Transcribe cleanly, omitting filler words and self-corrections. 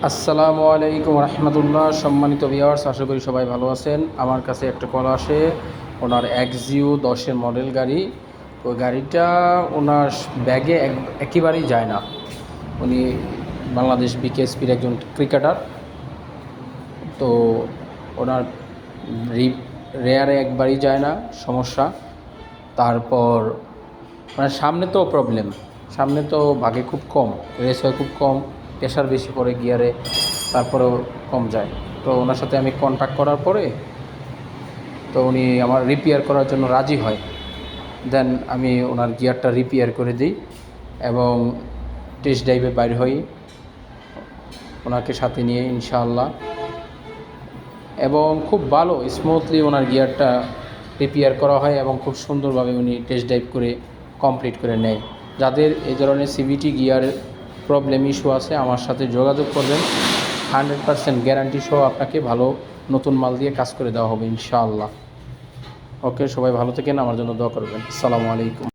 আসসালামু আলাইকুম রহমতুল্লাহ। সম্মানিত ভিউয়ার্স, আশা করি সবাই ভালো আছেন। আমার কাছে একটা কল আসে, ওনার এক্সিউ 10-এর মডেল গাড়ি। ওই গাড়িটা ওনার ব্যাগে একেবারেই যায় না। উনি বাংলাদেশ বিকেএসপির একজন ক্রিকেটার। তো ওনার রেয়ারে একবারই যায় না, সমস্যা। তারপর মানে সামনে তো প্রবলেম, সামনে তো ভাগে খুব কম, রেস হয় খুব কম, প্রেশার বেশি পড়ে গিয়ারে, তারপরেও কম যায়। তো ওনার সাথে আমি কন্ট্যাক্ট করার পরে তো উনি আমার রিপেয়ার করার জন্য রাজি হয়। দেন আমি ওনার গিয়ারটা রিপেয়ার করে দিই এবং টেস্ট ড্রাইভে বাইর হই ওনাকে সাথে নিয়ে ইনশাআল্লাহ। এবং খুব ভালো স্মুথলি ওনার গিয়ারটা রিপেয়ার করা হয় এবং খুব সুন্দরভাবে উনি টেস্ট ড্রাইভ করে কমপ্লিট করে নেয়। যাদের এই ধরনের সিভিটি গিয়ারের প্রবলেম ইস্যু আছে, আমার সাথে যোগাযোগ করবেন। 100% গ্যারান্টি সহ আপনাকে ভালো নতুন মাল দিয়ে কাজ করে দেওয়া হবে ইনশাআল্লাহ। ওকে, সবাই ভালো থাকেন, আমার জন্য দোয়া করবেন। আসসালামু আলাইকুম।